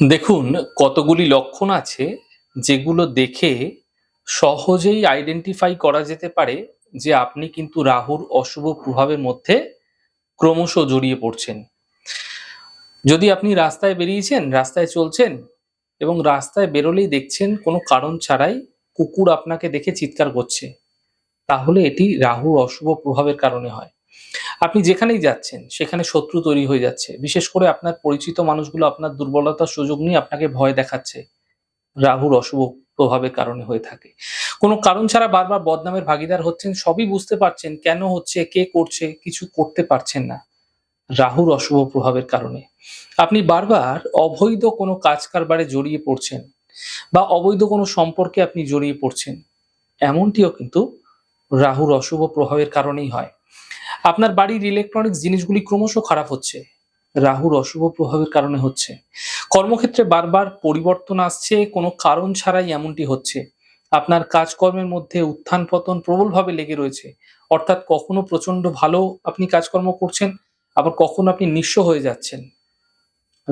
দেখুন, কতগুলি লক্ষণ আছে যেগুলো দেখে সহজেই আইডেন্টিফাই করা যেতে পারে যে আপনি কিন্তু রাহুর অশুভ প্রভাবের মধ্যে ক্রমশ জড়িয়ে পড়ছেন। যদি আপনি রাস্তায় বেরিয়েছেন, রাস্তায় চলছেন এবং রাস্তায় বেরোলেই দেখছেন কোনো কারণ ছাড়াই কুকুর আপনাকে দেখে চিৎকার করছে, তাহলে এটি রাহুর অশুভ প্রভাবের কারণে হয়। আপনি যেখানেই যাচ্ছেন সেখানে শত্রু তৈরি হয়ে যাচ্ছে। বিশেষ করে আপনার পরিচিত মানুষগুলো আপনার দুর্বলতার সুযোগ নিয়ে আপনাকে ভয় দেখাচ্ছে। রাহুর অশুভ প্রভাবের কারণে হয়ে থাকে। কোনো কারণ ছাড়া বারবার বদনামের ভাগীদার হচ্ছেন, সবই বুঝতে পারছেন কেন হচ্ছে, কে করছে, কিছু করতে পারছেন না। রাহুর অশুভ প্রভাবের কারণে। আপনি বারবার অবৈধ কোনো কাজ কারবারে জড়িয়ে পড়ছেন বা অবৈধ কোনো সম্পর্কে আপনি জড়িয়ে পড়ছেন। এমনটিও কিন্তু রাহুর অশুভ প্রভাবের কারণেই হয়। আপনার বাড়ির ইলেকট্রনিক্স জিনিসগুলি ক্রমশ খারাপ হচ্ছে। রাহুর অশুভ প্রভাবের কারণে হচ্ছে। কর্মক্ষেত্রে বারবার পরিবর্তন আসছে, কোনো কারণ ছাড়াই এমনটি হচ্ছে। আপনার কাজকর্মের মধ্যে উত্থান-পতন প্রবলভাবে লেগে রয়েছে। অর্থাৎ কখনো প্রচন্ড ভালো আপনি কাজকর্ম করছেন, আবার কখনো আপনি নিঃস্ব হয়ে যাচ্ছেন।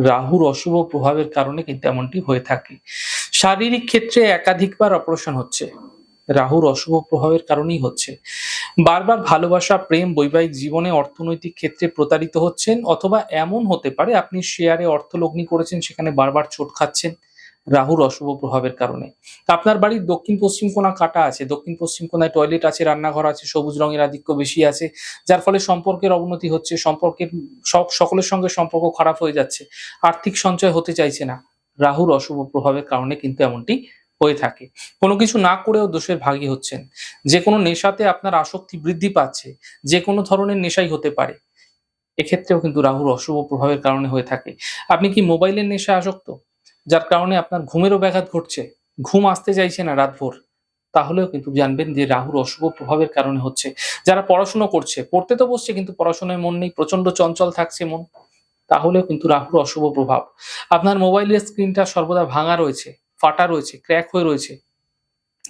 রাহুর অশুভ প্রভাবের কারণে কিন্তু এমনটি হয়ে থাকে। শারীরিক ক্ষেত্রে একাধিকবার অপারেশন হচ্ছে। রাহুর অশুভ প্রভাবের কারণেই হচ্ছে। বারবার ভালোবাসা, প্রেম, বৈবাহিক জীবনে, অর্থনৈতিক ক্ষেত্রে প্রতারিত হচ্ছেন, অথবা এমন হতে পারে আপনি শেয়ারে অর্থলগ্নি করেছেন, সেখানে বারবার চোট খাচ্ছেন রাহুর অশুভ প্রভাবের কারণে। আপনার বাড়ির দক্ষিণ-পশ্চিম কোণা কাটা আছে, দক্ষিণ-পশ্চিম কোণায় টয়লেট আছে, রান্নাঘর আছে, সবুজ রঙের আধিক্য বেশি আছে, যার ফলে সম্পর্কের অবনতি হচ্ছে, সম্পর্কের সকলের সঙ্গে সম্পর্ক খারাপ হয়ে যাচ্ছে, আর্থিক সঞ্চয় হতে চাইছে না। রাহুর অশুভ প্রভাবের কারণে কিন্তু এমনটি হয়ে থাকে। কোনো কিছু না করেও দোষের ভাগী হচ্ছেন। যেকোনো নেশাতে আপনার আসক্তি বৃদ্ধি পাচ্ছে। যেকোনো ধরনের নেশাই হতে পারে। এক্ষেত্রেও কিন্তু রাহুর অশুভ প্রভাবের কারণে হয়ে থাকে। আপনি কি মোবাইলের নেশায় আসক্ত? যার কারণে আপনার ঘুমেরও ব্যাঘাত ঘটছে। ঘুম আসতে চাইছে না রাতভর। তাহলেও কিন্তু জানবেন যে রাহুর অশুভ প্রভাবের কারণে হচ্ছে। যারা পড়াশুনো করছে, পড়তে তো বসছে কিন্তু পড়াশোনায় মন নেই, প্রচন্ড চঞ্চল থাকছে মন। তাহলেও কিন্তু রাহুর অশুভ প্রভাব। আপনার মোবাইলের স্ক্রিনটা সর্বদা ভাঙা রয়েছে, ফাটা রয়েছে, ক্র্যাক হয়ে রয়েছে।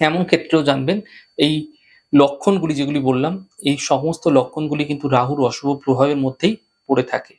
এমন ক্ষেত্রেও জানবেন এই লক্ষণগুলি যেগুলি বললাম, এই সমস্ত লক্ষণগুলি কিন্তু রাহুর অশুভ প্রভাবের মধ্যেই পড়ে থাকে।